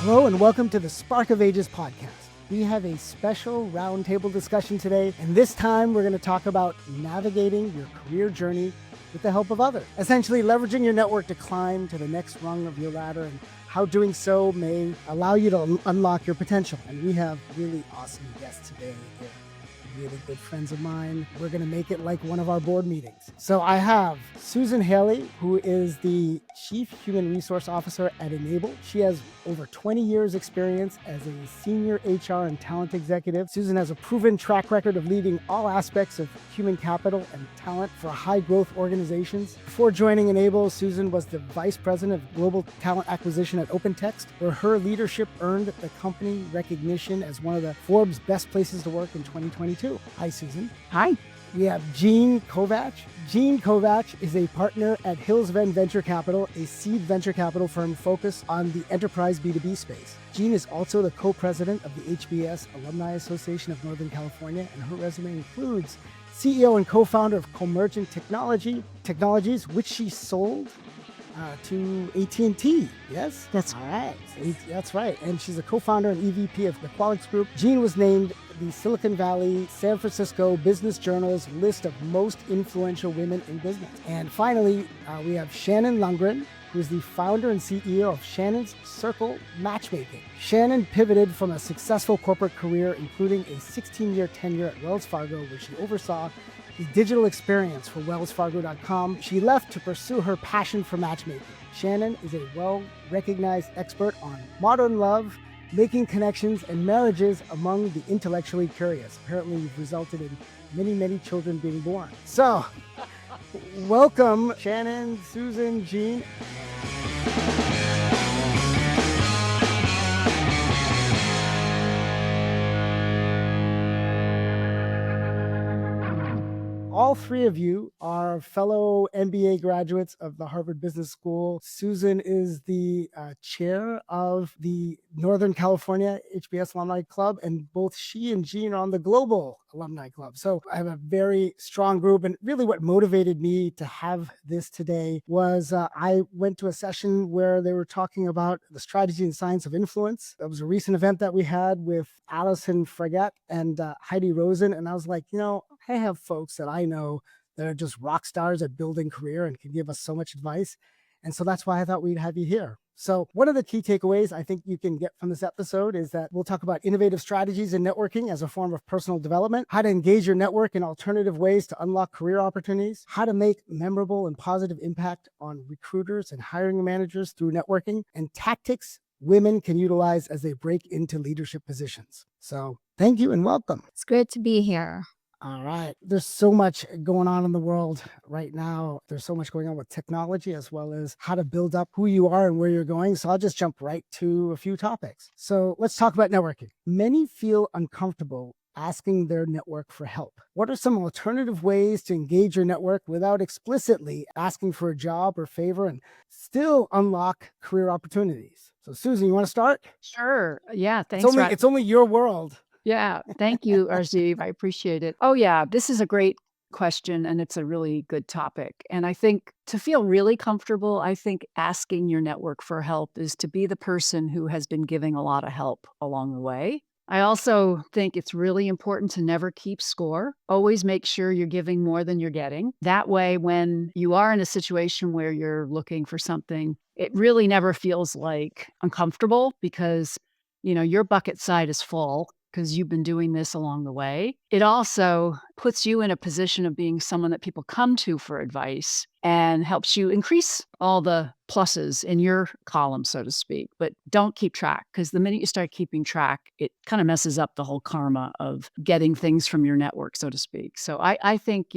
Hello and welcome to the Spark of Ages podcast. We have a special roundtable discussion today, and this time we're going to talk about navigating your career journey with the help of others. Essentially, leveraging your network to climb to the next rung of your ladder and how doing so may allow you to unlock your potential. And we have really awesome guests today. They're really good friends of mine. We're going to make it like one of our board meetings. So I have Susan Hailey, who is the Chief Human Resource Officer at Enable. She has over 20 years experience as a senior HR and talent executive. Susan has a proven track record of leading all aspects of human capital and talent for high growth organizations. Before joining Enable, Susan was the Vice President of Global Talent Acquisition at OpenText, where her leadership earned the company recognition as one of the Forbes Best Places to Work in 2022. Hi, Susan. Hi. We have Jean Kovacs. Jean Kovacs is a partner at Hillsven Venture Capital, a seed venture capital firm focused on the enterprise B2B space. Jean is also the co-president of the HBS Alumni Association of Northern California, and her resume includes CEO and co-founder of Comergent Technologies, which she sold to AT&T. Yes? That's all right. That's right. And she's a co-founder and EVP of the Qualix Group. Jean was named the Silicon Valley, San Francisco Business Journal's list of most influential women in business. And finally, we have Shannon Lundgren, who is the founder and CEO of Shannon's Circle Matchmaking. Shannon pivoted from a successful corporate career, including a 16-year tenure at Wells Fargo, where she oversaw the digital experience for wellsfargo.com. She left to pursue her passion for matchmaking. Shannon is a well-recognized expert on modern love, making connections and marriages among the intellectually curious. Apparently, you've resulted in many, many children being born. So, welcome, Shannon, Susan, Jean. All three of you are fellow MBA graduates of the Harvard Business School. Susan is the chair of the Northern California HBS Alumni Club, and both she and Jean are on the Global Alumni Club. So I have a very strong group, and really what motivated me to have this today was I went to a session where they were talking about the strategy and science of influence. That was a recent event that we had with Allison Fregat and Heidi Rosen, and I was like, I have folks that I know that are just rock stars at building career and can give us so much advice. And so that's why I thought we'd have you here. So one of the key takeaways I think you can get from this episode is that we'll talk about innovative strategies in networking as a form of personal development, how to engage your network in alternative ways to unlock career opportunities, how to make memorable and positive impact on recruiters and hiring managers through networking, and tactics women can utilize as they break into leadership positions. So thank you and welcome. It's great to be here. All right. There's so much going on in the world right now. There's so much going on with technology as well as how to build up who you are and where you're going. So I'll just jump right to a few topics. So let's talk about networking. Many feel uncomfortable asking their network for help. What are some alternative ways to engage your network without explicitly asking for a job or favor and still unlock career opportunities? So Susan, you want to start? Sure. Yeah. Thanks. It's only your world. Yeah. Thank you, Arziv. I appreciate it. Oh, yeah. This is a great question, and it's a really good topic. And I think to feel really comfortable, I think asking your network for help is to be the person who has been giving a lot of help along the way. I also think it's really important to never keep score. Always make sure you're giving more than you're getting. That way, when you are in a situation where you're looking for something, it really never feels like uncomfortable because, your bucket side is full because you've been doing this along the way. It also puts you in a position of being someone that people come to for advice and helps you increase all the pluses in your column, so to speak. But don't keep track, because the minute you start keeping track, it kind of messes up the whole karma of getting things from your network, so to speak. So I think,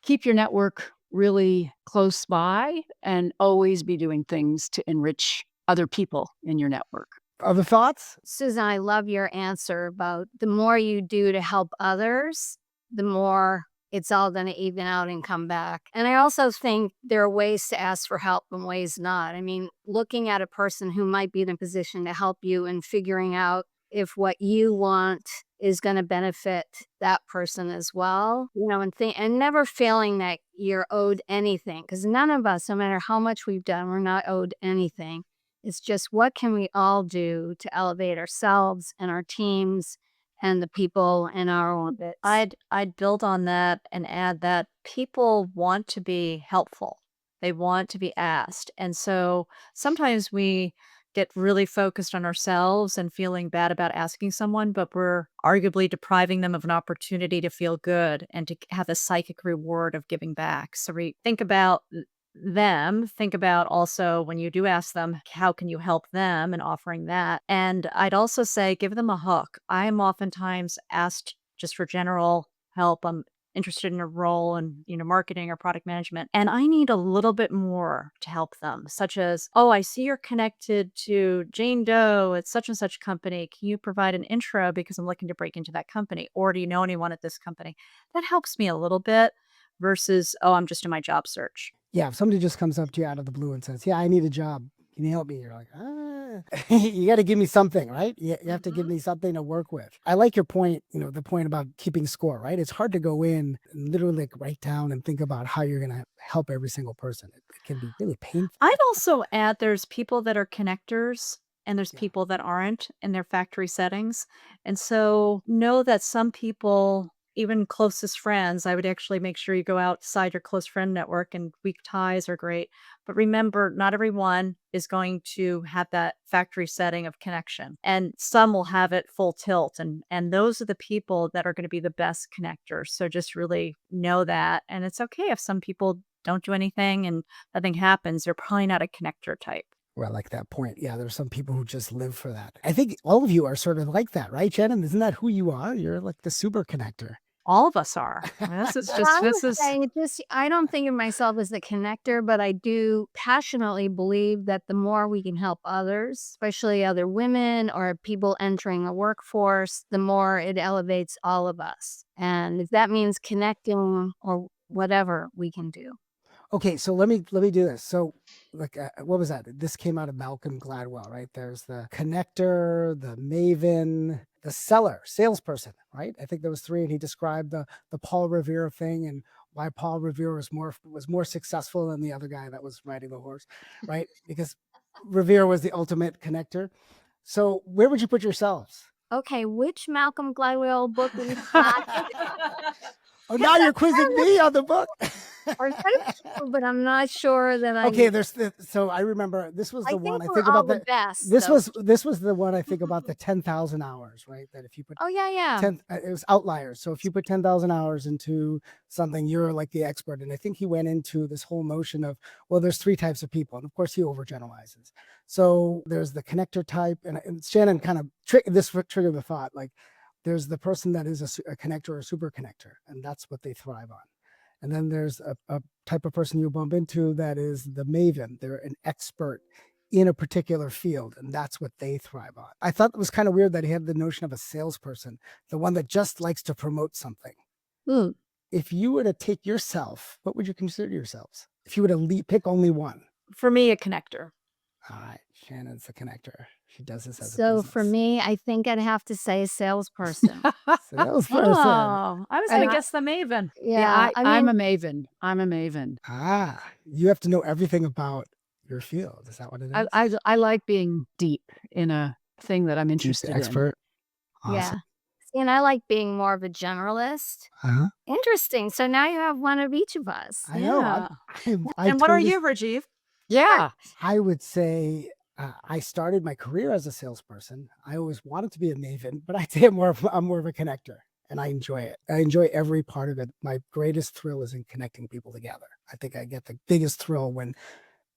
keep your network really close by and always be doing things to enrich other people in your network. Other thoughts? Susan, I love your answer about the more you do to help others, the more it's all going to even out and come back. And I also think there are ways to ask for help and ways not. I mean, looking at a person who might be in a position to help you and figuring out if what you want is going to benefit that person as well, and never feeling that you're owed anything, because none of us, no matter how much we've done, we're not owed anything. It's just what can we all do to elevate ourselves and our teams and the people in our orbits. I'd build on that and add that people want to be helpful. They want to be asked. And so sometimes we get really focused on ourselves and feeling bad about asking someone, but we're arguably depriving them of an opportunity to feel good and to have the psychic reward of giving back. So we think about them, think about also when you do ask them, how can you help them and offering that. And I'd also say, give them a hook. I am oftentimes asked just for general help. I'm interested in a role in, marketing or product management, and I need a little bit more to help them, such as, oh, I see you're connected to Jane Doe at such and such company. Can you provide an intro because I'm looking to break into that company? Or do you know anyone at this company? That helps me a little bit versus, oh, I'm just in my job search. Yeah, if somebody just comes up to you out of the blue and says, yeah, I need a job. Can you help me? You're like, you got to give me something, right? You have to give me something to work with. I like your point, the point about keeping score, right? It's hard to go in and literally write down and think about how you're going to help every single person. It can be really painful. I'd also add there's people that are connectors and there's Yeah. people that aren't in their factory settings. And so know that some people, even closest friends, I would actually make sure you go outside your close friend network, and weak ties are great. But remember, not everyone is going to have that factory setting of connection, and some will have it full tilt. And those are the people that are going to be the best connectors. So just really know that. And it's okay if some people don't do anything and nothing happens. They're probably not a connector type. Well, I like that point. Yeah, there's some people who just live for that. I think all of you are sort of like that, right, Shannon? Isn't that who you are? You're like the super connector. All of us are. I don't think of myself as the connector, but I do passionately believe that the more we can help others, especially other women or people entering the workforce, the more it elevates all of us. And if that means connecting or whatever we can do. Okay, so let me do this. So, like, what was that? This came out of Malcolm Gladwell, right? There's the connector, the maven, the seller, salesperson, right? I think there was 3, and he described the Paul Revere thing and why Paul Revere was more successful than the other guy that was riding the horse, right? Because Revere was the ultimate connector. So, where would you put yourselves? Okay, which Malcolm Gladwell book was that? Oh, now you're quizzing me on the book. But I'm not sure that I. Okay, so I remember this was the one I think about the best. this was the one I think about the 10,000 hours, right? That if you put Oh yeah. it was outliers. So if you put 10,000 hours into something, you're like the expert. And I think he went into this whole notion of, well, there's 3 types of people, and of course he overgeneralizes. So there's the connector type, and Shannon kind of triggered the thought, like there's the person that is a connector or a super connector, and that's what they thrive on. And then there's a type of person you bump into that is the maven. They're an expert in a particular field, and that's what they thrive on. I thought it was kind of weird that he had the notion of a salesperson, the one that just likes to promote something. If you were to take yourself, what would you consider yourselves? If you were to pick only one. For me, a connector. All right, Shannon's the connector. She does this as a So business. for me, I think I'd have to say salesperson. Salesperson. Oh, I was going to And guess the maven. I'm a maven. I'm a maven. You have to know everything about your field. Is that what it is? I like being deep in a thing that I'm Deep interested in. expert. Awesome. Yeah. And I like being more of a generalist. Uh-huh. Interesting. So now you have one of each of us. I know. Yeah. And what are you, Rajiv? Yeah. I would say I started my career as a salesperson. I always wanted to be a maven, but I'd say I'm more of a connector, and I enjoy it. I enjoy every part of it. My greatest thrill is in connecting people together. I think I get the biggest thrill when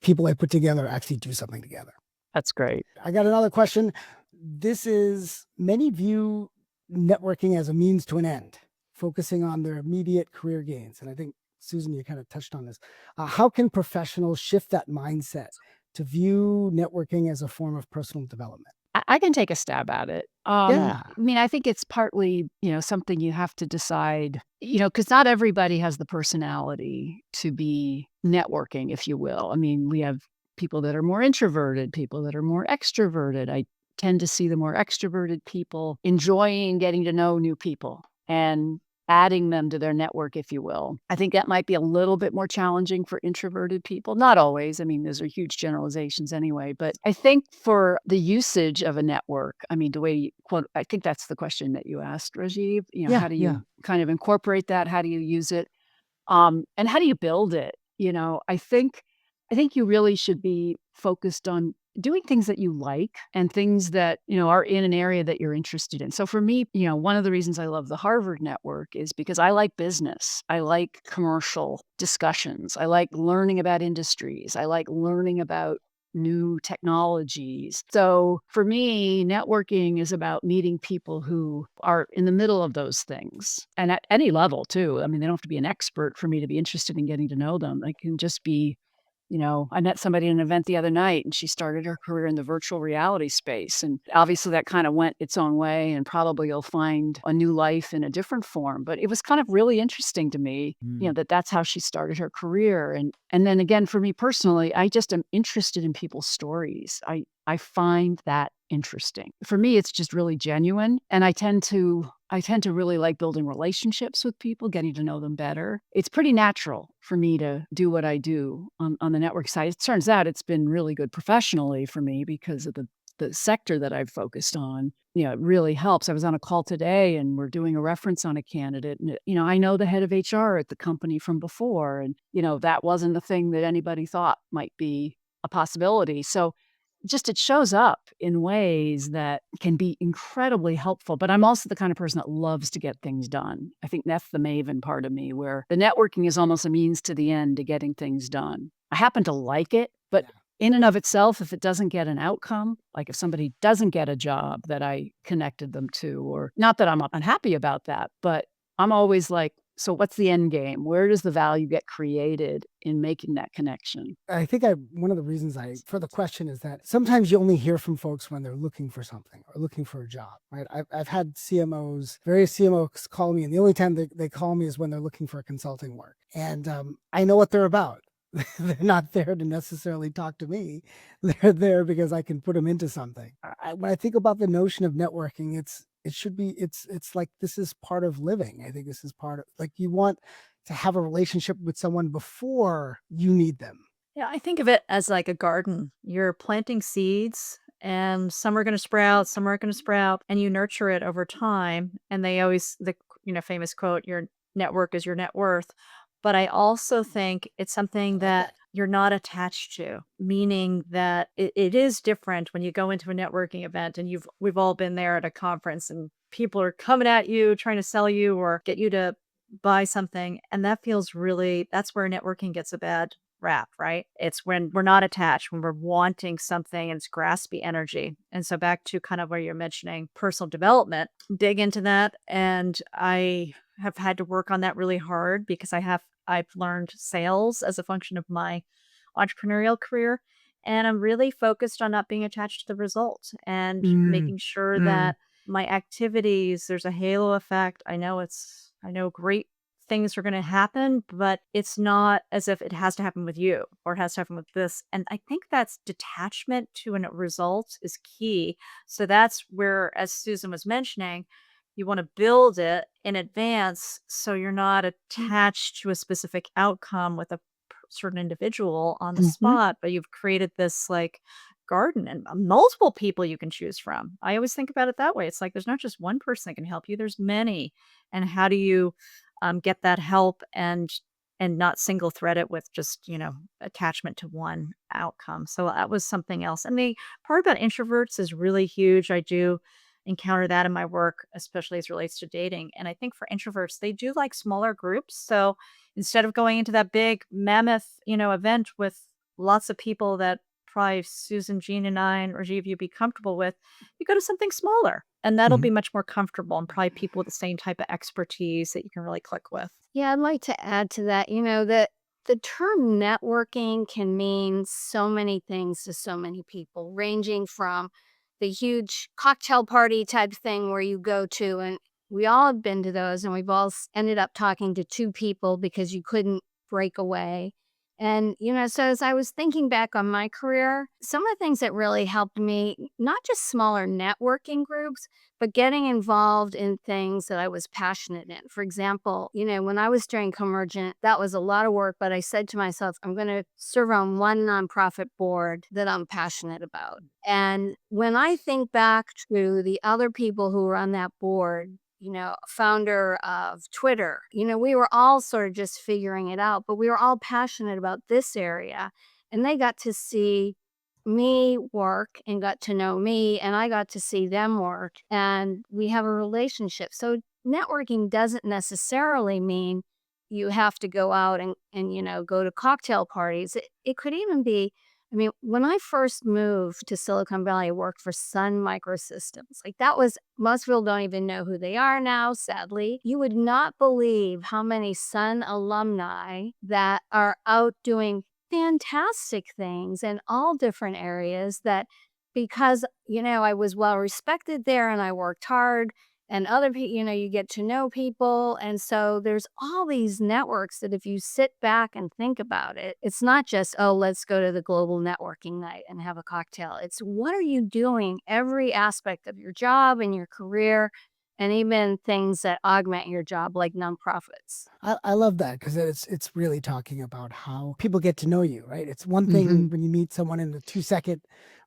people I put together actually do something together. That's great. I got another question. Many view networking as a means to an end, focusing on their immediate career gains. And I think, Susan, you kind of touched on this. How can professionals shift that mindset to view networking as a form of personal development? I can take a stab at it. Yeah. I mean, I think it's partly, something you have to decide, because not everybody has the personality to be networking, if you will. I mean, we have people that are more introverted, people that are more extroverted. I tend to see the more extroverted people enjoying getting to know new people and adding them to their network, if you will. I think that might be a little bit more challenging for introverted people. Not always. I mean, those are huge generalizations anyway. But I think for the usage of a network, I mean, the way you quote, I think that's the question that you asked, Rajiv. Yeah, How do you kind of incorporate that? How do you use it? And how do you build it? I think you really should be focused on doing things that you like and things that, are in an area that you're interested in. So for me, one of the reasons I love the Harvard Network is because I like business. I like commercial discussions. I like learning about industries. I like learning about new technologies. So for me, networking is about meeting people who are in the middle of those things and at any level too. I mean, they don't have to be an expert for me to be interested in getting to know them. They can just be, I met somebody at an event the other night and she started her career in the virtual reality space. And obviously that kind of went its own way and probably you'll find a new life in a different form. But it was kind of really interesting to me, that's how she started her career. And then again, for me personally, I just am interested in people's stories. I find that interesting. For me, it's just really genuine. And I tend to really like building relationships with people, getting to know them better. It's pretty natural for me to do what I do on the network side. It turns out it's been really good professionally for me because of the sector that I've focused on. It really helps. I was on a call today and we're doing a reference on a candidate. And, I know the head of HR at the company from before. And, that wasn't the thing that anybody thought might be a possibility. So just it shows up in ways that can be incredibly helpful. But I'm also the kind of person that loves to get things done. I think that's the maven part of me, where the networking is almost a means to the end to getting things done. I happen to like it, but in and of itself, if it doesn't get an outcome, like if somebody doesn't get a job that I connected them to, or not that I'm unhappy about that, but I'm always like, so what's the end game? Where does the value get created in making that connection? I think one of the reasons for the question is that sometimes you only hear from folks when they're looking for something or looking for a job, right? I've had various CMOs call me, and the only time they call me is when they're looking for consulting work. And I know what they're about. They're not there to necessarily talk to me. They're there because I can put them into something. When I think about the notion of networking, it's like, this is part of living. I think this is part of, like, you want to have a relationship with someone before you need them. Yeah, I think of it as like a garden. You're planting seeds and some are going to sprout, some aren't going to sprout, and you nurture it over time. And they always, the famous quote, your network is your net worth. But I also think it's something that you're not attached to, meaning that it is different when you go into a networking event and we've all been there at a conference and people are coming at you, trying to sell you or get you to buy something. And that's where networking gets a bad rap, right? It's when we're not attached, when we're wanting something and it's graspy energy. And so back to kind of where you're mentioning personal development, dig into that. And I have had to work on that really hard because I've learned sales as a function of my entrepreneurial career. And I'm really focused on not being attached to the result and making sure that my activities, there's a halo effect. I know great things are going to happen, but it's not as if it has to happen with you or it has to happen with this. And I think that's detachment to a result is key. So that's where, as Susan was mentioning, you want to build it in advance so you're not attached to a specific outcome with a certain individual on the spot, but you've created this like garden and multiple people you can choose from. I always think about it that way. It's like there's not just one person that can help you, there's many. And how do you get that help and not single thread it with just, attachment to one outcome. So that was something else. And the part about introverts is really huge. I do encounter that in my work, especially as it relates to dating. And I think for introverts, they do like smaller groups. So instead of going into that big mammoth, event with lots of people that probably Susan, Jean, and I, and Rajiv, you'd be comfortable with, you go to something smaller. And that'll be much more comfortable and probably people with the same type of expertise that you can really click with. Yeah, I'd like to add to that, that the term networking can mean so many things to so many people, ranging from the huge cocktail party type thing where you go to, and we all have been to those, and we've all ended up talking to two people because you couldn't break away. And, so as I was thinking back on my career, some of the things that really helped me, not just smaller networking groups, but getting involved in things that I was passionate in. For example, when I was doing Convergent, that was a lot of work, but I said to myself, I'm going to serve on one nonprofit board that I'm passionate about. And when I think back to the other people who were on that board, founder of Twitter, we were all sort of just figuring it out, but we were all passionate about this area. And they got to see me work and got to know me, and I got to see them work, and we have a relationship. So networking doesn't necessarily mean you have to go out and go to cocktail parties. It could even be, when I first moved to Silicon Valley, I worked for Sun Microsystems. Like that was, most people don't even know who they are now, sadly. You would not believe how many Sun alumni that are out doing fantastic things in all different areas that because, I was well respected there and I worked hard and other people, you get to know people. And so there's all these networks that if you sit back and think about it, it's not just, oh, let's go to the global networking night and have a cocktail. It's what are you doing every aspect of your job and your career and even things that augment your job like nonprofits. I love that because it's really talking about how people get to know you, right? It's one thing Mhm. when you meet someone in a 2 second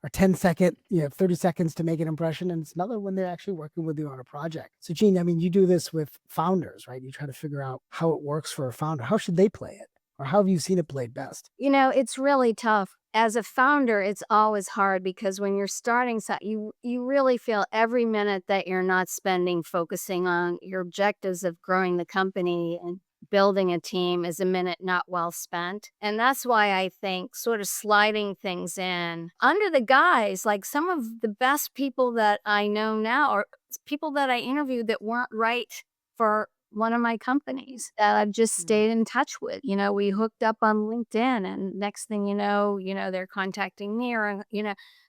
or 10 second, you have 30 seconds to make an impression, and it's another when they're actually working with you on a project. So, Jean, you do this with founders, right? You try to figure out how it works for a founder. How should they play it, or how have you seen it played best? It's really tough. As a founder, it's always hard because when you're starting, so you really feel every minute that you're not spending focusing on your objectives of growing the company and building a team is a minute not well spent. And that's why I think sort of sliding things in under the guise, like some of the best people that I know now are people that I interviewed that weren't right for one of my companies that I've just stayed in touch with. We hooked up on LinkedIn and next thing they're contacting me or.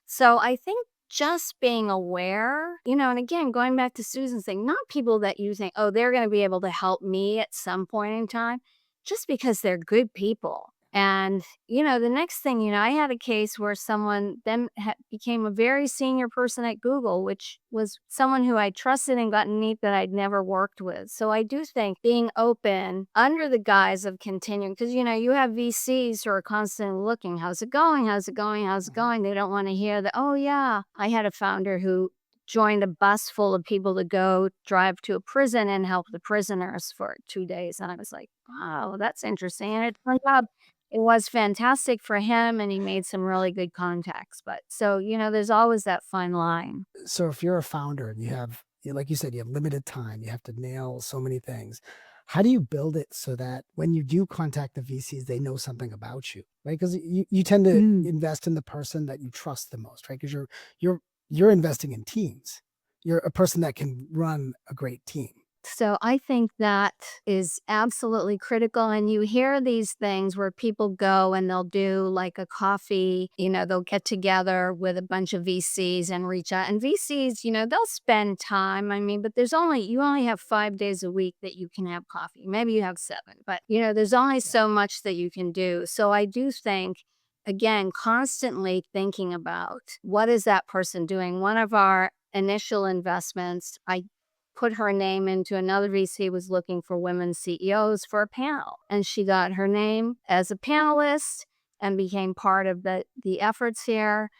So I think just being aware, and again, going back to Susan's thing, not people that you think, oh, they're going to be able to help me at some point in time, just because they're good people. And, the next thing, I had a case where someone then became a very senior person at Google, which was someone who I trusted and got to meet that I'd never worked with. So I do think being open under the guise of continuing, because, you have VCs who are constantly looking, how's it going? How's it going? How's it going? They don't want to hear that, oh, yeah. I had a founder who joined a bus full of people to go drive to a prison and help the prisoners for 2 days. And I was like, wow, that's interesting. And it turned out it was fantastic for him and he made some really good contacts. But so, there's always that fine line. So if you're a founder and like you said, you have limited time, you have to nail so many things. How do you build it so that when you do contact the VCs, they know something about you, right? Because you tend to invest in the person that you trust the most, right? Because you're investing in teams. You're a person that can run a great team. So I think that is absolutely critical. And you hear these things where people go and they'll do like a coffee, they'll get together with a bunch of VCs and reach out. And VCs, they'll spend time. But you only have 5 days a week that you can have coffee. Maybe you have 7, but there's only so much that you can do. So I do think, again, constantly thinking about what is that person doing? One of our initial investments, I put her name into another VC was looking for women CEOs for a panel. And she got her name as a panelist and became part of the efforts here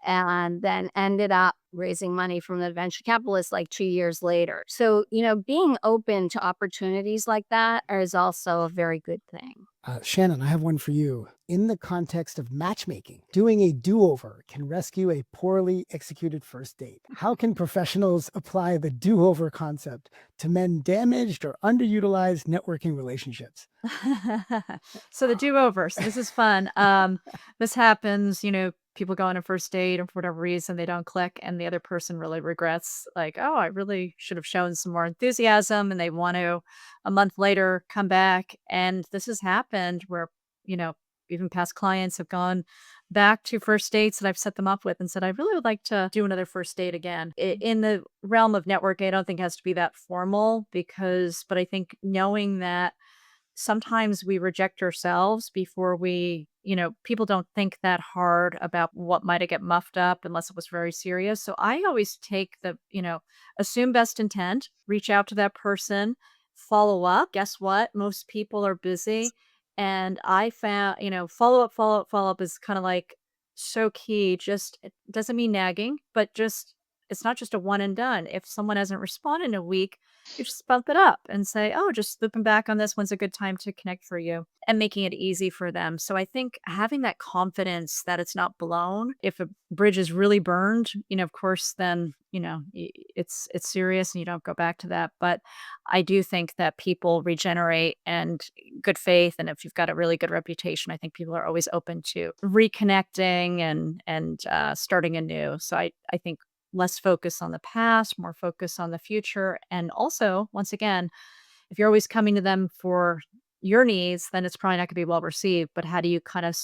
and then ended up raising money from the venture capitalists like 2 years later. So, being open to opportunities like that is also a very good thing. Shannon, I have one for you. In the context of matchmaking, doing a do-over can rescue a poorly executed first date. How can professionals apply the do-over concept to mend damaged or underutilized networking relationships? So the do-overs, this is fun. This happens, people go on a first date and for whatever reason they don't click and the other person really regrets like, oh, I really should have shown some more enthusiasm and they want to a month later come back. And this has happened where, even past clients have gone back to first dates that I've set them up with and said, I really would like to do another first date again. In the realm of networking, I don't think it has to be that formal but I think knowing that sometimes we reject ourselves before we, people don't think that hard about what might get muffed up unless it was very serious. So I always take assume best intent, reach out to that person, follow up. Guess what? Most people are busy. And I found, follow up is kind of like so key. Just, it doesn't mean nagging, but just, it's not just a one and done. If someone hasn't responded in a week, you just bump it up and say, oh, just looping back on this. When's a good time to connect for you? And making it easy for them. So I think having that confidence that it's not blown. If a bridge is really burned, of course, then, it's serious and you don't go back to that. But I do think that people regenerate and good faith. And if you've got a really good reputation, I think people are always open to reconnecting and starting anew. So I think less focus on the past, more focus on the future. And also, once again, if you're always coming to them for your needs, then it's probably not going to be well received. But how do you kind of,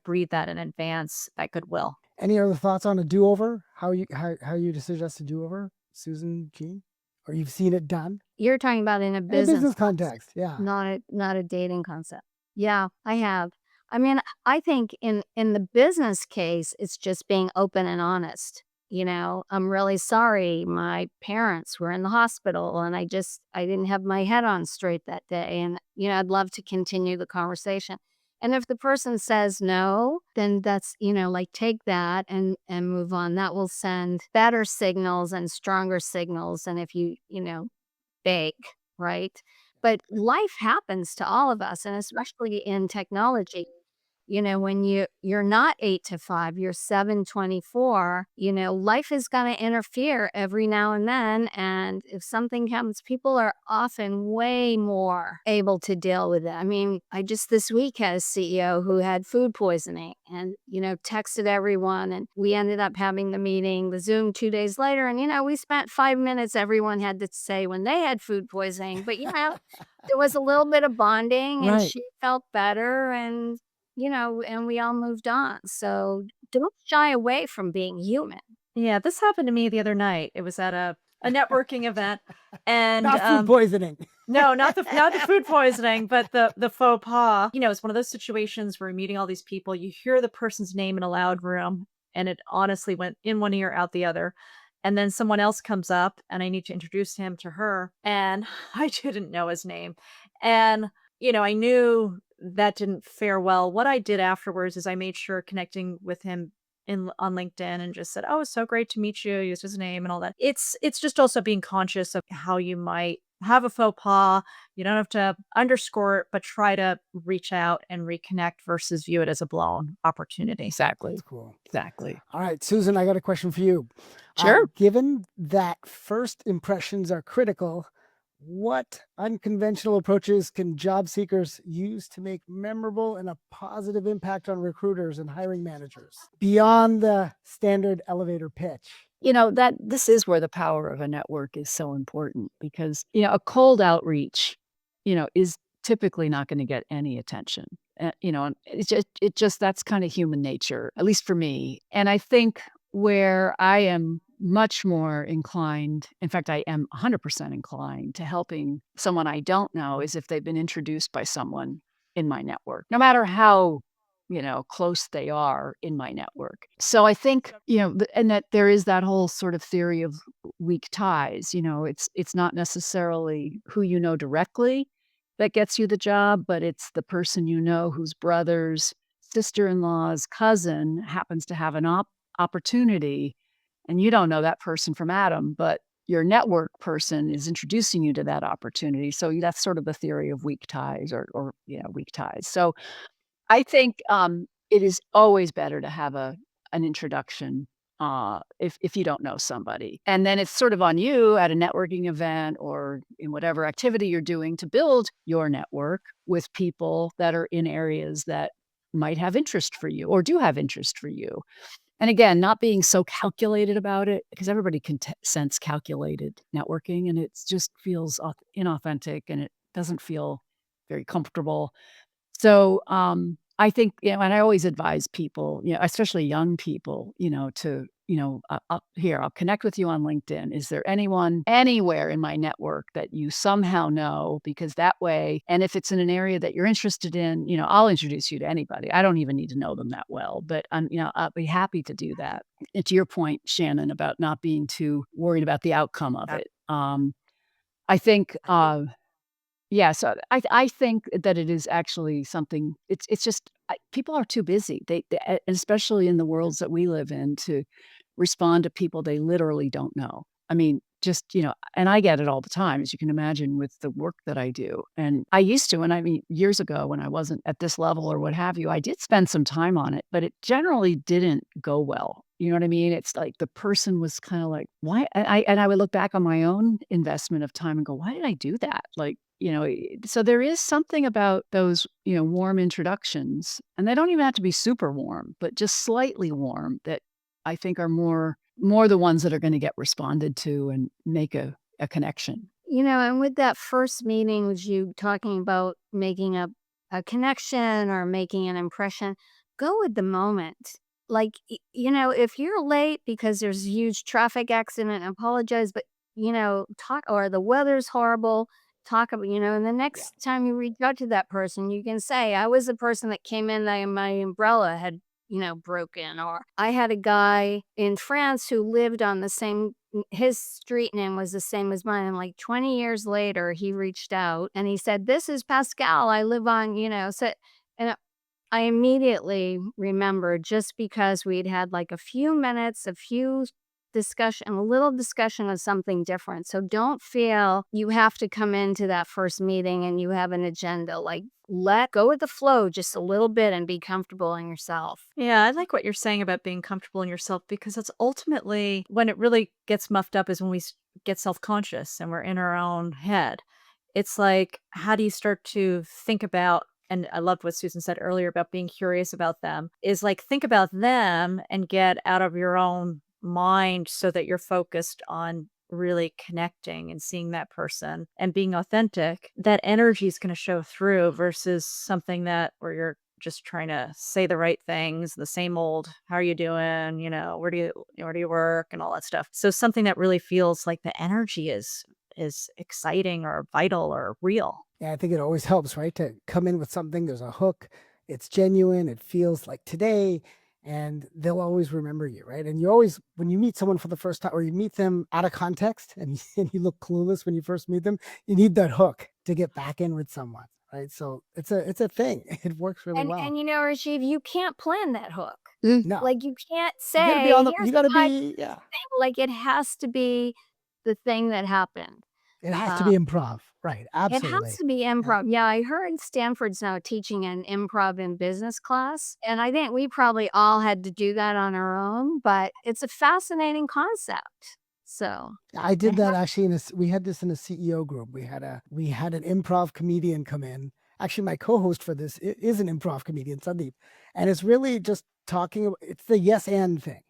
breathe that in advance, that goodwill? Any other thoughts on a do-over? How you suggest a do-over, Susan, Jean? Or you've seen it done? You're talking about in a In a business business context, yeah. not a dating concept. Yeah, I have. I mean, I think in the business case, it's just being open and honest. I'm really sorry. My parents were in the hospital and I didn't have my head on straight that day. And, I'd love to continue the conversation. And if the person says no, then that's, like take that and move on. That will send better signals and stronger signals than if you, bake, right? But life happens to all of us, and especially in technology. When you're not 8 to 5, you're 7/24, life is going to interfere every now and then. And if something happens, people are often way more able to deal with it. I mean, I just this week had a CEO who had food poisoning and, texted everyone. And we ended up having the meeting, the Zoom 2 days later. And, we spent 5 minutes. Everyone had to say when they had food poisoning. But, there was a little bit of bonding and Right. she felt better. And we all moved on. So don't shy away from being human. Yeah, this happened to me the other night. It was at a networking event, and Not food poisoning. no, not the food poisoning, but the faux pas. It's one of those situations where you're meeting all these people. You hear the person's name in a loud room, and it honestly went in one ear, out the other. And then someone else comes up, and I need to introduce him to her, and I didn't know his name, and I knew that didn't fare well. What I did afterwards is I made sure connecting with him on LinkedIn and just said, "Oh, it's so great to meet you." Used his name and all that. It's just also being conscious of how you might have a faux pas. You don't have to underscore it, but try to reach out and reconnect versus view it as a blown opportunity. Exactly. That's cool. Exactly. All right, Susan, I got a question for you. Sure. Given that first impressions are critical, what unconventional approaches can job seekers use to make memorable and a positive impact on recruiters and hiring managers beyond the standard elevator pitch? That this is where the power of a network is so important because, a cold outreach, is typically not going to get any attention. And it just that's kind of human nature, at least for me. And I think where I am much more inclined, in fact, I am 100% inclined to helping someone I don't know is if they've been introduced by someone in my network, no matter how close they are in my network. So I think, and that there is that whole sort of theory of weak ties. It's not necessarily who you know directly that gets you the job, but it's the person whose brother's sister-in-law's cousin happens to have an opportunity, and you don't know that person from Adam, but your network person is introducing you to that opportunity. So that's sort of the theory of weak ties or weak ties. So I think it is always better to have an introduction if you don't know somebody. And then it's sort of on you at a networking event or in whatever activity you're doing to build your network with people that are in areas that might have interest for you or do have interest for you. And again, not being so calculated about it because everybody can sense calculated networking and it just feels inauthentic and it doesn't feel very comfortable. So, I think, and I always advise people, especially young people, to, I'll connect with you on LinkedIn. Is there anyone anywhere in my network that you somehow know? Because that way, and if it's in an area that you're interested in, I'll introduce you to anybody. I don't even need to know them that well, but I'll be happy to do that. And to your point, Shannon, about not being too worried about the outcome of it. I think, yeah, so I think that it is actually something. It's just people are too busy. Especially in the worlds that we live in, to respond to people they literally don't know. I mean, just and I get it all the time, as you can imagine, with the work that I do. And I used to, and I mean, years ago when I wasn't at this level or what have you, I did spend some time on it, but it generally didn't go well. You know what I mean? It's like the person was kind of like, why? And I would look back on my own investment of time and go, why did I do that? Like, so there is something about those, warm introductions, and they don't even have to be super warm, but just slightly warm, that I think are more the ones that are going to get responded to and make a connection. And with that first meeting, was you talking about making a connection or making an impression, go with the moment. Like, if you're late because there's a huge traffic accident, apologize, but, talk, or the weather's horrible, talk about, and the next time you reach out to that person, you can say, I was the person that came in, my umbrella had, broken. Or I had a guy in France who lived on the same, his street name was the same as mine. And like 20 years later, he reached out and he said, this is Pascal. I live on, so, and I immediately remembered, just because we'd had like a few minutes, a little discussion of something different. So don't feel you have to come into that first meeting and you have an agenda. Like, let go with the flow just a little bit and be comfortable in yourself. Yeah, I like what you're saying about being comfortable in yourself, because it's ultimately when it really gets muffed up is when we get self-conscious and we're in our own head. It's like, how do you start to think about, and I loved what Susan said earlier about being curious about them, is like, think about them and get out of your own mind so that you're focused on really connecting and seeing that person and being authentic. That energy is going to show through versus something that where you're just trying to say the right things, the same old, how are you doing? Where do you work and all that stuff. So something that really feels like the energy is exciting or vital or real. Yeah, I think it always helps, right? To come in with something, there's a hook, it's genuine, it feels like today, and they'll always remember you, right? And you always, when you meet someone for the first time, or you meet them out of context and you look clueless when you first meet them, you need that hook to get back in with someone, right? So it's a thing. It works really well. And Rajiv, you can't plan that hook. No. Like, you can't You say, gotta be on the, here's you gotta the be, yeah. like, it has to be the thing that happened. It has to be improv, right? Absolutely. It has to be improv. Yeah, I heard Stanford's now teaching an improv in business class. And I think we probably all had to do that on our own, but it's a fascinating concept. So I did that actually we had this in a CEO group. We had an improv comedian come in. Actually, my co-host for this is an improv comedian, Sandeep. And it's really just talking, it's the yes and thing.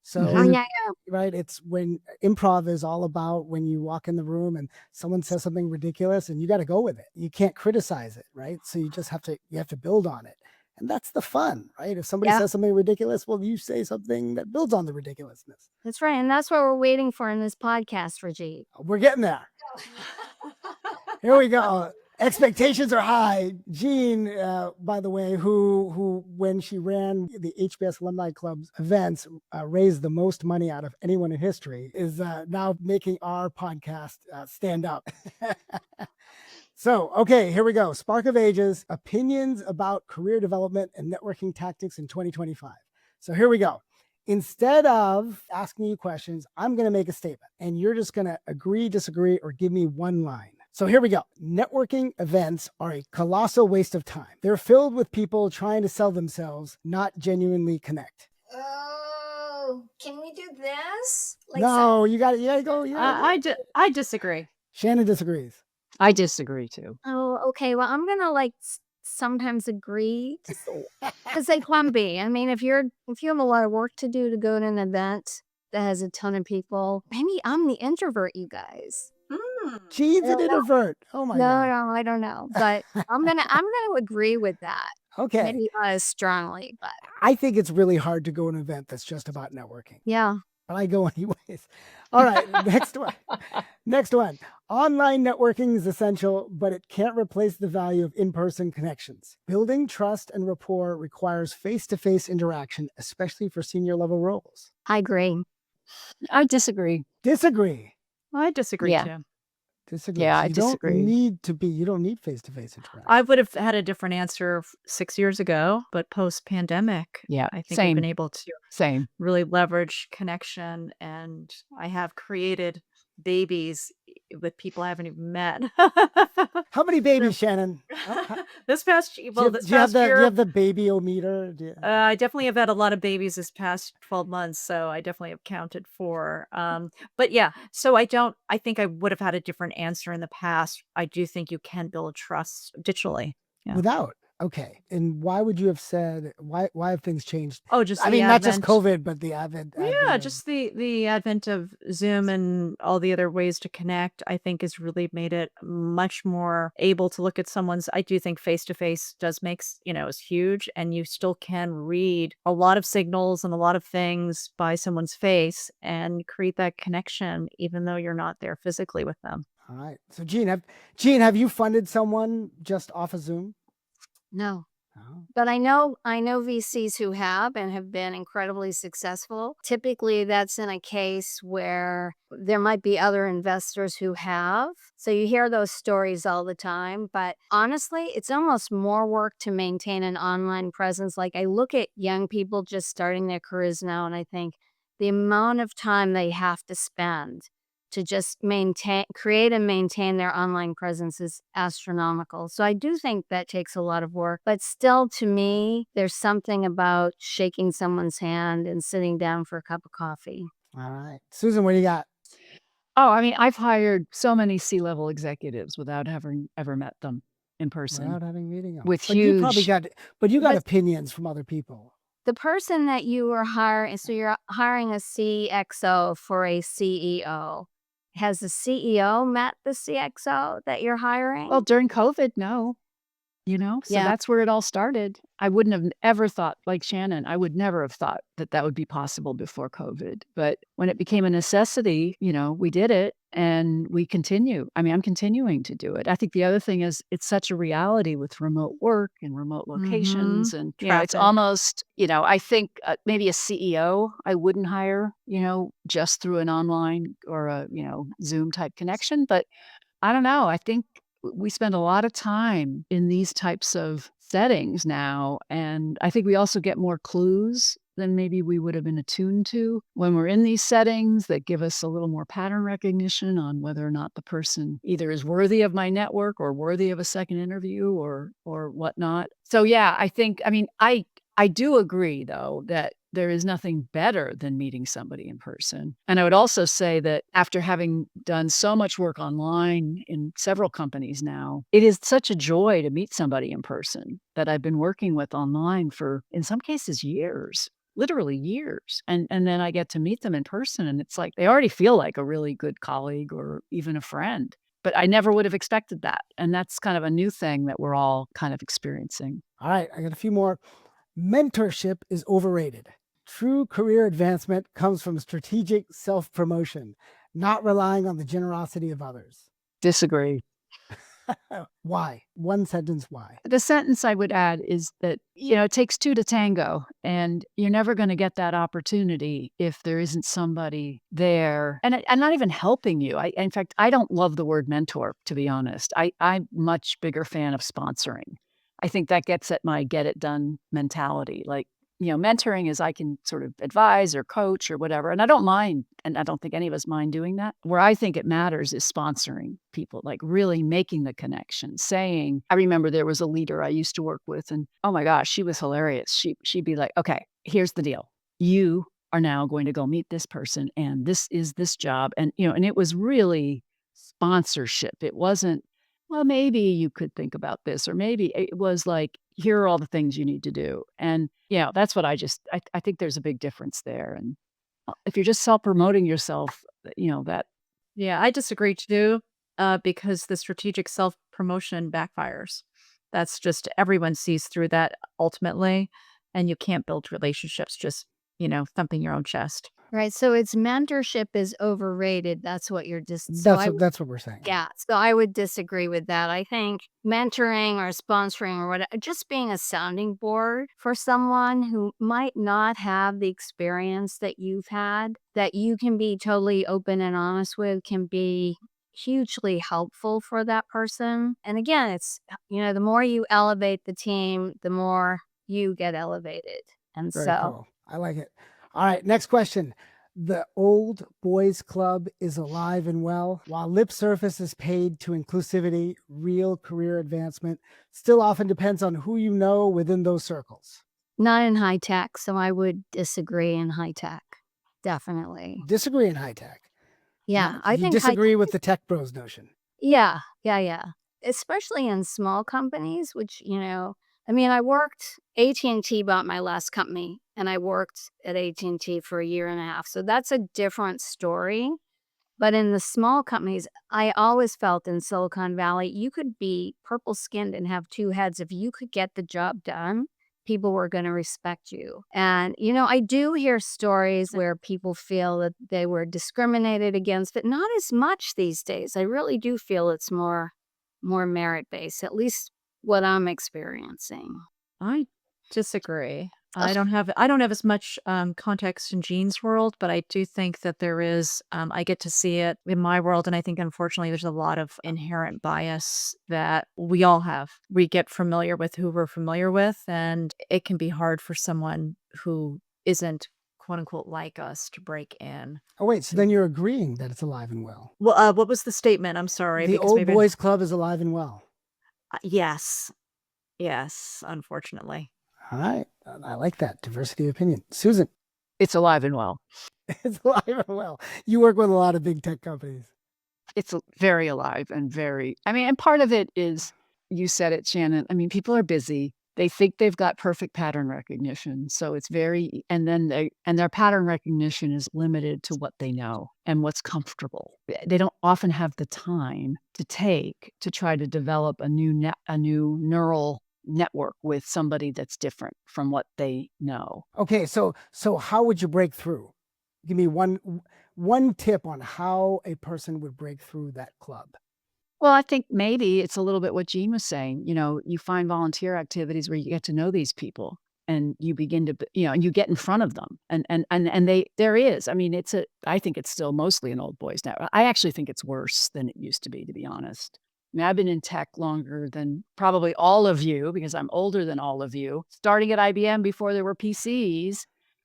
So, yeah. right, it's when improv is all about when you walk in the room and someone says something ridiculous and you got to go with it. You can't criticize it, right? So you just have to build on it. And that's the fun, right? If somebody says something ridiculous, well, you say something that builds on the ridiculousness. That's right. And that's what we're waiting for in this podcast, Rajiv. We're getting there. Here we go. Expectations are high. Jean, by the way, who when she ran the HBS Alumni Club's events, raised the most money out of anyone in history, is now making our podcast stand up. So, okay, here we go. Spark of Ages, opinions about career development and networking tactics in 2025. So here we go. Instead of asking you questions, I'm going to make a statement and you're just going to agree, disagree, or give me one line. So here we go. Networking events are a colossal waste of time. They're filled with people trying to sell themselves, not genuinely connect. Oh, can we do this? Like, no, you got to go. I disagree. Shannon disagrees. I disagree too. Oh, okay. Well, I'm going to sometimes agree because they can be. I mean, if you have a lot of work to do to go to an event that has a ton of people, maybe I'm the introvert, you guys. Jean's an introvert. Oh my God. No, I don't know. But I'm gonna agree with that. Okay. Maybe not as strongly, but I think it's really hard to go to an event that's just about networking, yeah. but I go anyways. All right, next one. Next one. Online networking is essential, but it can't replace the value of in-person connections. Building trust and rapport requires face-to-face interaction, especially for senior level roles. I agree. I disagree. Disagree. I disagree Yeah. too. Disagree. Yeah, So I you don't disagree. you don't need face-to-face interaction. I would have had a different answer 6 years ago, but post-pandemic, Yeah, I think we've same. been able to Same. really leverage connection, and I have created babies with people I haven't even met. How many babies, Shannon? This past Do you, well, have, this do you have past the do you year, have the baby-o-meter? I definitely have had a lot of babies this past 12 months, so I definitely have counted for. But yeah, so I think I would have had a different answer in the past. I do think you can build trust digitally. Yeah. Without. Okay. And why would you have said why have things changed? Oh, just I the mean, not just advent. COVID, but the advent. Yeah, advent of- just the advent of Zoom and all the other ways to connect, I think has really made it much more able to look at someone's. I do think face to face does is huge, and you still can read a lot of signals and a lot of things by someone's face and create that connection, even though you're not there physically with them. All right. So Jean, have you funded someone just off of Zoom? No. Oh. But I know VCs who have and have been incredibly successful. Typically, that's in a case where there might be other investors who have. So you hear those stories all the time. But honestly, it's almost more work to maintain an online presence. Like I look at young people just starting their careers now, and I think the amount of time they have to spend to just create and maintain their online presence is astronomical. So I do think that takes a lot of work, but still to me, there's something about shaking someone's hand and sitting down for a cup of coffee. All right. Susan, what do you got? Oh, I mean, I've hired so many C-level executives without having ever met them in person. Without having meeting them. With But you probably huge- got But- opinions from other people. The person that you are hiring, so you're hiring a CXO for a CEO. Has the CEO met the CXO that you're hiring? Well, during COVID, no. So Yeah. that's where it all started. I wouldn't have ever thought, like Shannon, I would never have thought that that would be possible before COVID. But when it became a necessity, we did it and we continue. I mean, I'm continuing to do it. I think the other thing is it's such a reality with remote work and remote locations. And, it's Traffic. almost, I think maybe a CEO I wouldn't hire, just through an online or a, Zoom type connection. But I don't know. I think we spend a lot of time in these types of settings now. And I think we also get more clues than maybe we would have been attuned to when we're in these settings that give us a little more pattern recognition on whether or not the person either is worthy of my network or worthy of a second interview or whatnot. So yeah, I do agree though that there is nothing better than meeting somebody in person. And I would also say that after having done so much work online in several companies now, it is such a joy to meet somebody in person that I've been working with online for, in some cases, years, literally years. And then I get to meet them in person and it's like they already feel like a really good colleague or even a friend. But I never would have expected that. And that's kind of a new thing that we're all kind of experiencing. All right, I got a few more. Mentorship is overrated. True career advancement comes from strategic self-promotion, not relying on the generosity of others. Disagree. Why? One sentence, why? The sentence I would add is that, it takes two to tango, and you're never going to get that opportunity if there isn't somebody there and not even helping you. In fact, I don't love the word mentor, to be honest. I'm much bigger fan of sponsoring. I think that gets at my get it done mentality. Like, mentoring is I can sort of advise or coach or whatever. And I don't mind. And I don't think any of us mind doing that. Where I think it matters is sponsoring people, like really making the connection, saying, I remember there was a leader I used to work with and oh my gosh, she was hilarious. She'd be like, okay, here's the deal. You are now going to go meet this person and this is this job. And, and it was really sponsorship. It wasn't, well, maybe you could think about this, or maybe it was like, here are all the things you need to do. And that's what I think there's a big difference there. And if you're just self-promoting yourself, that. Yeah, I disagree too, because the strategic self-promotion backfires. That's just everyone sees through that ultimately, and you can't build relationships just, thumping your own chest. Right. So it's mentorship is overrated. That's what you're just That's what we're saying. yeah. So I would disagree with that. I think mentoring or sponsoring or whatever, just being a sounding board for someone who might not have the experience that you've had, that you can be totally open and honest with, can be hugely helpful for that person. And again, it's, the more you elevate the team, the more you get elevated. And Very so cool. I like it. All right, next question. The old boys club is alive and well. While lip service is paid to inclusivity, real career advancement still often depends on who you know within those circles. not in high tech. So I would disagree in high tech. Definitely. Disagree in high tech. Yeah. I You think high disagree with the tech bros notion. Yeah, yeah. Especially in small companies, which, I worked AT&T bought my last company and I worked at AT&T for a year and a half. So that's a different story. But in the small companies, I always felt in Silicon Valley, you could be purple skinned and have two heads. If you could get the job done, people were going to respect you. And, I do hear stories where people feel that they were discriminated against, but not as much these days. I really do feel it's more merit based, at least what I'm experiencing. I disagree. I don't have as much context in Jean's world, but I do think that there is. I get to see it in my world, and I think unfortunately there's a lot of inherent bias that we all have. We get familiar with who we're familiar with, and it can be hard for someone who isn't quote unquote like us to break in. Oh, wait, so then you're agreeing that it's alive and well. Well, what was the statement? I'm sorry. The because old maybe boys club is alive and well. Yes, unfortunately. All right. I like that. Diversity of opinion. Susan, It's alive and well. it's alive and well. You work with a lot of big tech companies. It's very alive and and part of it is, you said it, Shannon. People are busy. They think they've got perfect pattern recognition. So it's and their pattern recognition is limited to what they know and what's comfortable. They don't often have the time to try to develop a new neural network with somebody that's different from what they know. Okay, so how would you break through? Give me one tip on how a person would break through that club. Well, I think maybe it's a little bit what Jean was saying. You find volunteer activities where you get to know these people and you begin to, and you get in front of them. There is, I think it's still mostly an old boys now. I actually think it's worse than it used to be honest. I've been in tech longer than probably all of you because I'm older than all of you, starting at IBM before there were PCs.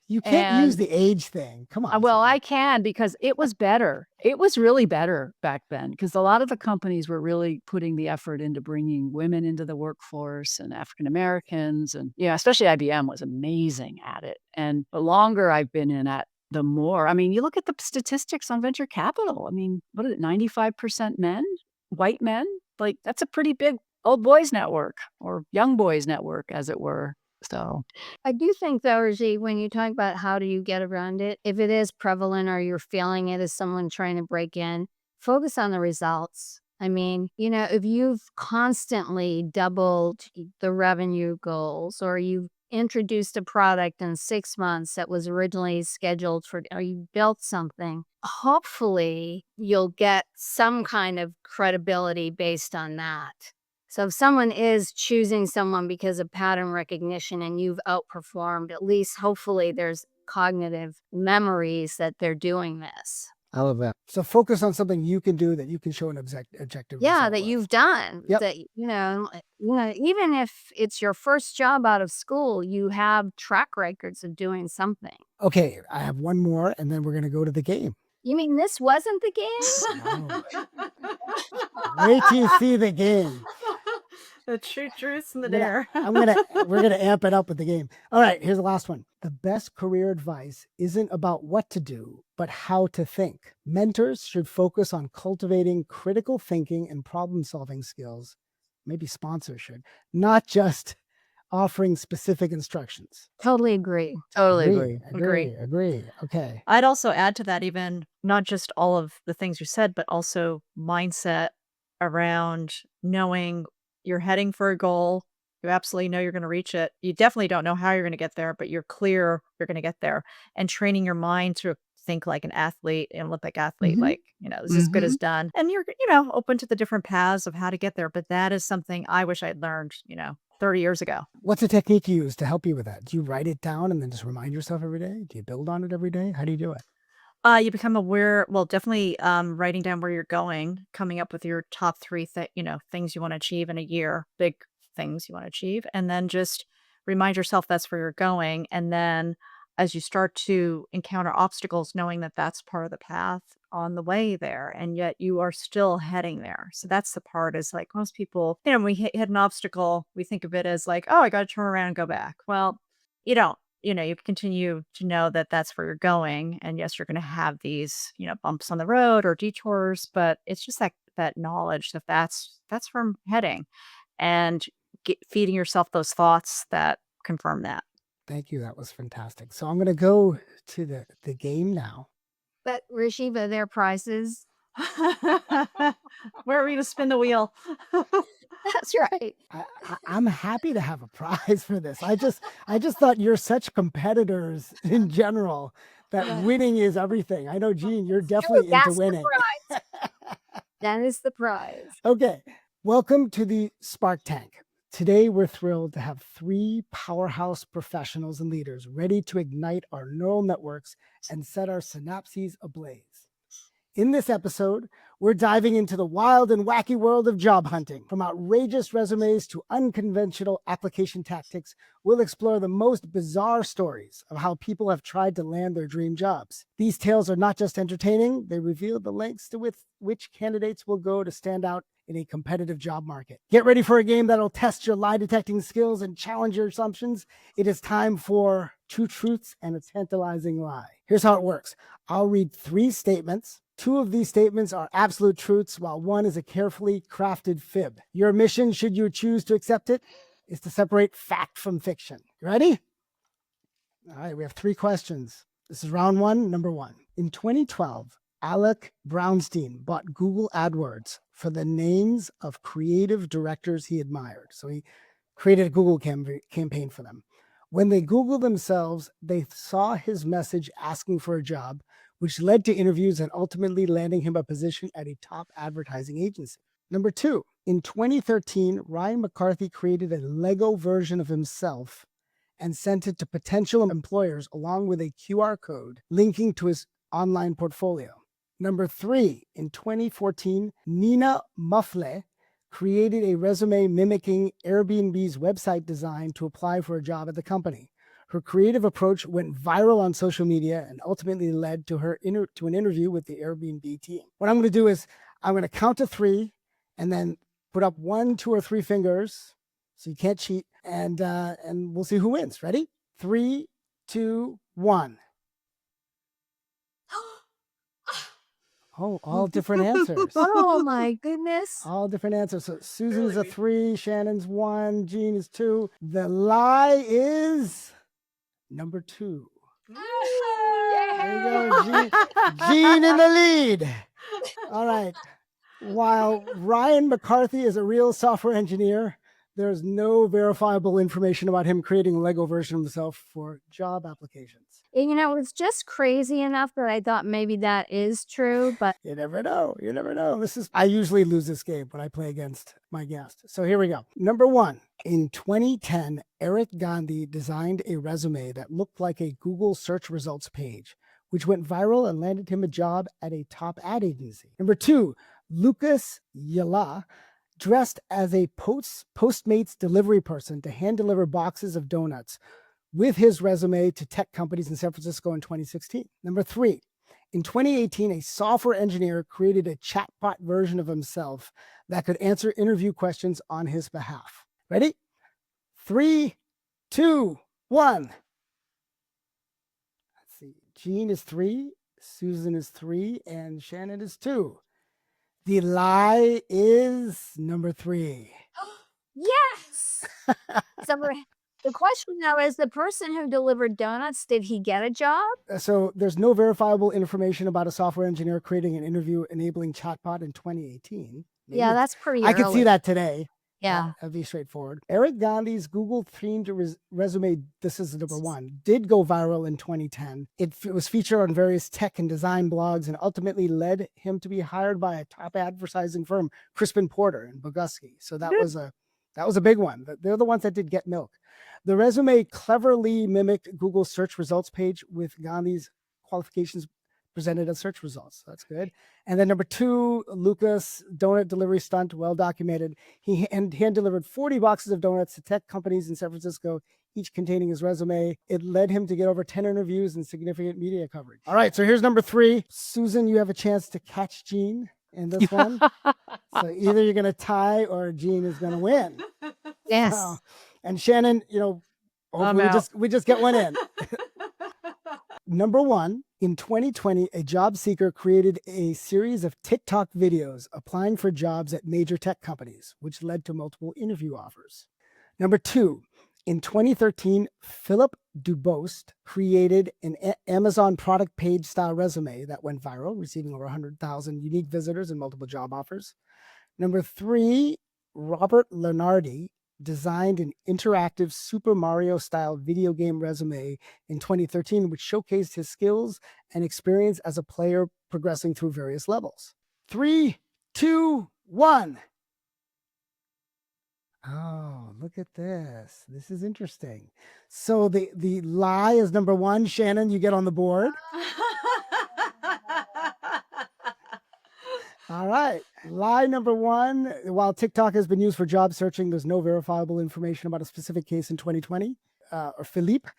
You can't use the age thing. Come on. Well, Susan. I can because it was better. It was really better back then because a lot of the companies were really putting the effort into bringing women into the workforce and African Americans. And, especially IBM was amazing at it. And the longer I've been in it, the more. You look at the statistics on venture capital. What is it, 95% men, white men? Like, that's a pretty big old boys network or young boys network, as it were. So I do think, though, Raji, when you talk about how do you get around it, if it is prevalent or you're feeling it as someone trying to break in, focus on the results. If you've constantly doubled the revenue goals or you've introduced a product in 6 months that was originally scheduled for, or you built something, hopefully you'll get some kind of credibility based on that. So if someone is choosing someone because of pattern recognition and you've outperformed, at least hopefully there's cognitive memories that they're doing this. I love that. So focus on something you can do that you can show an objective. Yeah, result that with. you've done. Yep. That, even if it's your first job out of school, you have track records of doing something. Okay, I have one more and then we're going to go to the game. You mean this wasn't the game? No. Wait till you see the game. The true truth's in the We're dare. gonna amp it up with the game. All right, here's the last one. The best career advice isn't about what to do, but how to think. Mentors should focus on cultivating critical thinking and problem-solving skills. Maybe sponsors should, not just offering specific instructions. Totally agree. Agree. Okay. I'd also add to that even not just all of the things you said, but also mindset around knowing You're heading for a goal. You absolutely know you're going to reach it. You definitely don't know how you're going to get there, but you're clear you're going to get there. And training your mind to think like an athlete, an Olympic athlete, Mhm. like, is as good Mhm. as done. And you're, open to the different paths of how to get there. But that is something I wish I'd learned, 30 years ago. What's a technique you use to help you with that? Do you write it down and then just remind yourself every day? Do you build on it every day? How do you do it? You become aware, well, definitely writing down where you're going, coming up with your top three things you want to achieve in a year, big things you want to achieve, and then just remind yourself that's where you're going. And then as you start to encounter obstacles, knowing that that's part of the path on the way there, and yet you are still heading there. So that's the part is like most people, when we hit an obstacle, we think of it as like, oh, I got to turn around and go back. Well, you don't. You continue to know that that's where you're going. And yes, you're going to have these, bumps on the road or detours, but it's just that knowledge that that's where I'm heading, and feeding yourself those thoughts that confirm that. Thank you. That was fantastic. So I'm going to go to the game now. But Rashiva, their prizes. Where are we going to spin the wheel? That's right. I'm happy to have a prize for this. I just thought you're such competitors in general that winning is everything. I know, Jean, you're definitely into winning. That is the prize. Okay, welcome to the Spark Tank. Today, we're thrilled to have 3 powerhouse professionals and leaders ready to ignite our neural networks and set our synapses ablaze. In this episode, we're diving into the wild and wacky world of job hunting. From outrageous resumes to unconventional application tactics, we'll explore the most bizarre stories of how people have tried to land their dream jobs. These tales are not just entertaining, they reveal the lengths to which candidates will go to stand out in a competitive job market. Get ready for a game that'll test your lie detecting skills and challenge your assumptions. It is time for 2 truths and a tantalizing lie. Here's how it works. I'll read 3 statements. 2 of these statements are absolute truths, while 1 is a carefully crafted fib. Your mission, should you choose to accept it, is to separate fact from fiction. You ready? All right, we have 3 questions. This is round 1, number 1. In 2012, Alec Brownstein bought Google AdWords for the names of creative directors he admired. So he created a Google campaign for them. When they Googled themselves, they saw his message asking for a job, which led to interviews and ultimately landing him a position at a top advertising agency. Number 2, in 2013, Ryan McCarthy created a Lego version of himself and sent it to potential employers along with a QR code linking to his online portfolio. Number 3, in 2014, Nina Muffle created a resume mimicking Airbnb's website design to apply for a job at the company. Her creative approach went viral on social media and ultimately led to her to an interview with the Airbnb team. What I'm going to do is I'm going to count to 3 and then put up 1, 2, or 3 fingers, so you can't cheat, and we'll see who wins. Ready? 3, 2, 1. Oh, all different answers. Oh my goodness. All different answers. So Susan's a 3, Shannon's 1, Jean is 2. The lie is number 2. There you go, Jean. Jean in the lead. All right. While Ryan McCarthy is a real software engineer, there's no verifiable information about him creating a Lego version of himself for job applications. And, it's just crazy enough that I thought maybe that is true, but You never know. You never know. I usually lose this game when I play against my guest. So here we go. Number 1. In 2010, Eric Gandhi designed a resume that looked like a Google search results page, which went viral and landed him a job at a top ad agency. Number 2, Lucas Yala dressed as a Postmates delivery person to hand deliver boxes of donuts with his resume to tech companies in San Francisco in 2016. Number 3, in 2018, a software engineer created a chatbot version of himself that could answer interview questions on his behalf. Ready? 3, 2, 1. Let's see. Jean is 3, Susan is 3, and Shannon is 2. The lie is number 3. yes. So the question now is, the person who delivered donuts, did he get a job? So there's no verifiable information about a software engineer creating an interview enabling chatbot in 2018. Yeah, that's pretty I could see early. that today. Yeah. That'd be straightforward. Eric Gandhi's Google-themed resume, this is number one, did go viral in 2010. It was featured on various tech and design blogs and ultimately led him to be hired by a top advertising firm, Crispin Porter and Boguski. So that was a big one. They're the ones that did Get Milk. The resume cleverly mimicked Google's search results page with Gandhi's qualifications presented as search results. That's good. And then number two, Lucas donut delivery stunt, well documented. He hand delivered 40 boxes of donuts to tech companies in San Francisco, each containing his resume. It led him to get over 10 interviews and significant media coverage. All right, so here's number three. Susan, you have a chance to catch Jean in this one. So either you're going to tie or Jean is going to win. Yes. So, and Shannon, hopefully we just get one in. Number one, in 2020, a job seeker created a series of TikTok videos applying for jobs at major tech companies, which led to multiple interview offers. Number two, in 2013, Philip Dubost created an Amazon product page style resume that went viral, receiving over 100,000 unique visitors and multiple job offers. Number three, Robert Lenardi designed an interactive Super Mario style video game resume in 2013, which showcased his skills and experience as a player progressing through various levels. 3, 2, 1. Oh, look at this. This is interesting. So the lie is number one. Shannon, you get on the board. All right. Lie number one. While TikTok has been used for job searching, there's no verifiable information about a specific case in 2020. Philippe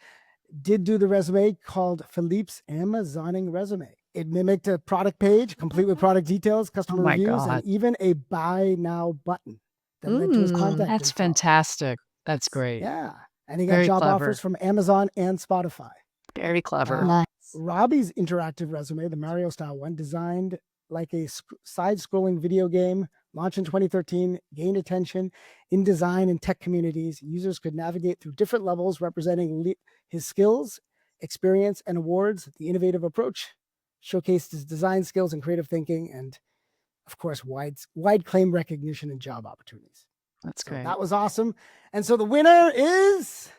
did do the resume called Philippe's Amazoning resume. It mimicked a product page, complete with product details, customer reviews, and even a buy now button that led to his contact That's info. fantastic. That's great. Yeah. And he got Very job clever. offers from Amazon and Spotify. Very clever. Nice. Robbie's interactive resume, the Mario style one, designed like a side-scrolling video game, launched in 2013, gained attention in design and tech communities. Users could navigate through different levels representing his skills, experience, and awards. The innovative approach showcased his design skills and creative thinking, and of course, wide claim recognition and job opportunities. That's So great. that was awesome. And so the winner is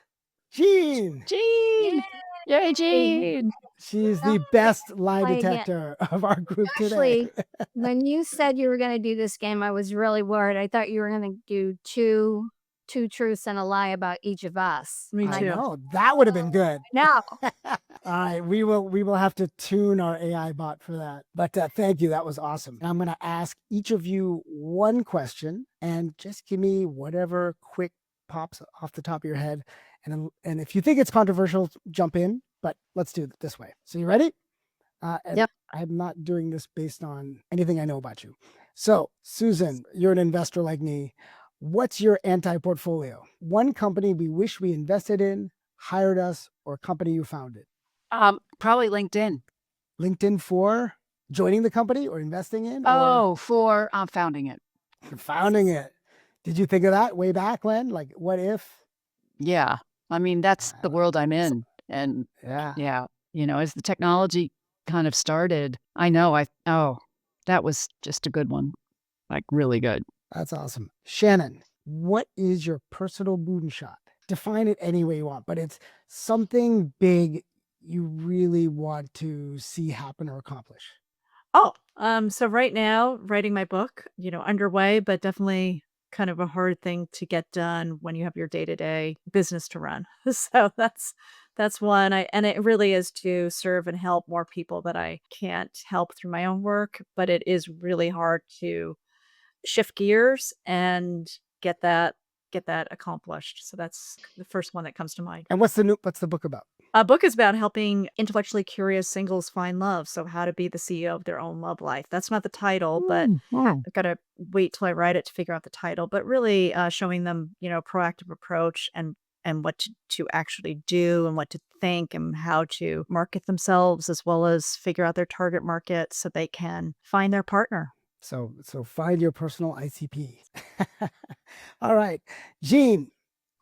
Jean. Jean! Yay, Jean! She's the best lie Play again. detector of our group today. Actually, when you said you were going to do this game, I was really worried. I thought you were going to do two truths and a lie about each of us. Me I too. know that would have been good. No. All right, we will have to tune our AI bot for that. But thank you, that was awesome. I'm going to ask each of you one question, and just give me whatever quick pops off the top of your head. And if you think it's controversial, jump in. But let's do it this way. So you ready? And Yep. I'm not doing this based on anything I know about you. So Susan, you're an investor like me. What's your anti-portfolio? One company we wish we invested in, hired us, or a company you founded? Probably LinkedIn. LinkedIn for joining the company or investing in? Oh, for founding it. Or founding it. Did you think of that way back when? Like, what if? Yeah. I mean, that's the world I'm in. And Yeah. as the technology kind of started, that was just a good one. Like really good. That's awesome. Shannon, what is your personal moonshot? Define it any way you want, but it's something big you really want to see happen or accomplish. So right now, writing my book, underway, but definitely kind of a hard thing to get done when you have your day-to-day business to run. So that's one. And it really is to serve and help more people that I can't help through my own work, but it is really hard to shift gears and get that accomplished. So that's the first one that comes to mind. And what's the book about? A book is about helping intellectually curious singles find love. So how to be the CEO of their own love life. That's not the title, but I've got to wait till I write it to figure out the title. But really showing them, proactive approach and what to actually do and what to think and how to market themselves, as well as figure out their target market so they can find their partner. So find your personal ICP. All right. Jean,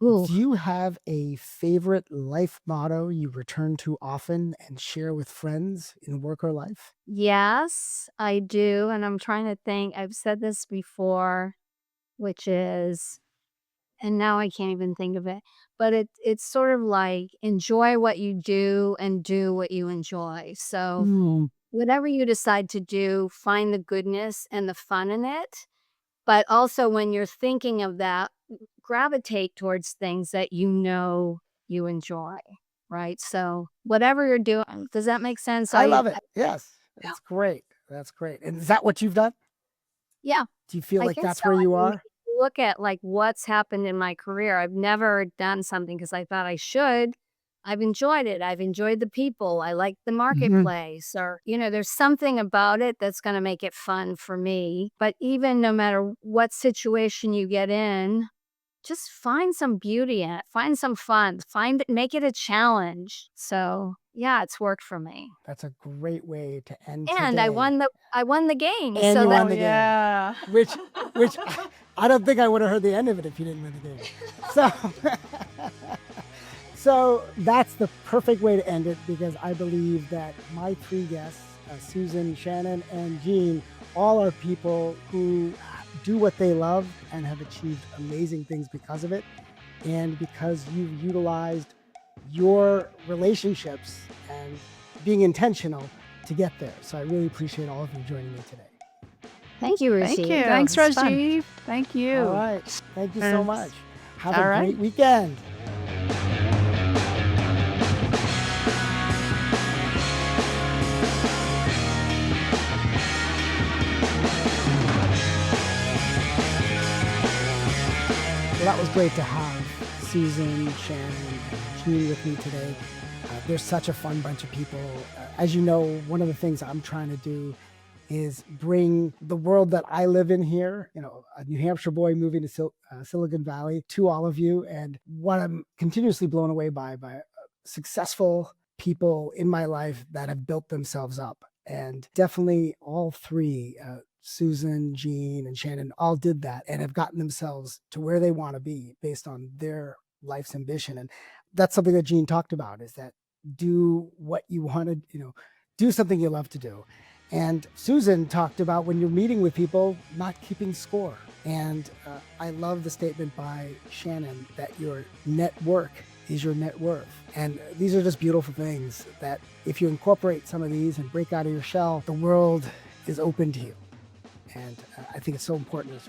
Ooh. do you have a favorite life motto you return to often and share with friends in work or life? Yes, I do. And I'm trying to think. I've said this before, which is and now I can't even think of it. But it's sort of like enjoy what you do and do what you enjoy. So Mm. whatever you decide to do, find the goodness and the fun in it. But also when you're thinking of that, gravitate towards things that you know you enjoy, right? So whatever you're doing, does that make sense? I love it. Yes. Yeah. That's great. That's great. And is that what you've done? Yeah, Do you feel I like think that's so. where you I mean, are? if you look at like what's happened in my career. I've never done something because I thought I should. I've enjoyed it. I've enjoyed the people. I like the marketplace, or, there's something about it that's going to make it fun for me. But even no matter what situation you get in, just find some beauty in it, find some fun, make it a challenge. So yeah, it's worked for me. That's a great way to end And today. I won the game. And so you that, won the game. yeah. Which I don't think I would have heard the end of it if you didn't win the game. So that's the perfect way to end it, because I believe that my three guests, Susan, Shannon, and Jean, all are people who do what they love and have achieved amazing things because of it, and because you've utilized your relationships and being intentional to get there. So I really appreciate all of you joining me today. thank you, Rishi. Thank you. Thanks, It's fun. Rajiv. Thank you. All right. Thank you so Thanks. much. Have All a right. great weekend. Well, that was great to have Susan, Shannon, and Jean with me today. They're such a fun bunch of people. As you know, one of the things I'm trying to do is bring the world that I live in here, a New Hampshire boy moving to Silicon Valley, to all of you. And what I'm continuously blown away by successful people in my life that have built themselves up. And definitely all three, Susan, Jean, and Shannon, all did that and have gotten themselves to where they want to be based on their life's ambition. And that's something that Jean talked about, is that do what you want to, do something you love to do. And Susan talked about, when you're meeting with people, not keeping score. And I love the statement by Shannon that your network is your net worth. And these are just beautiful things that if you incorporate some of these and break out of your shell, the world is open to you. And I think it's so important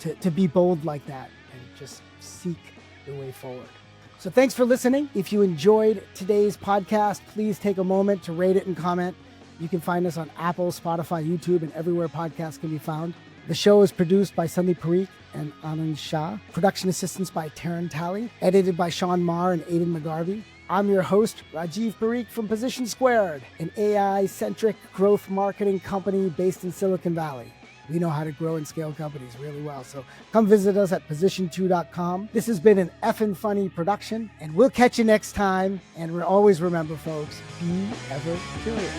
to be bold like that and just seek your way forward. So thanks for listening. If you enjoyed today's podcast, please take a moment to rate it and comment. You can find us on Apple, Spotify, YouTube, and everywhere podcasts can be found. The show is produced by Sandeep Parikh and Anand Shah. Production assistance by Taryn Talley. Edited by Sean Marr and Aidan McGarvey. I'm your host, Rajiv Parikh from Position Squared, an AI-centric growth marketing company based in Silicon Valley. We know how to grow and scale companies really well. So come visit us at position2.com. This has been an effing funny production, and we'll catch you next time. And always remember, folks, be ever curious.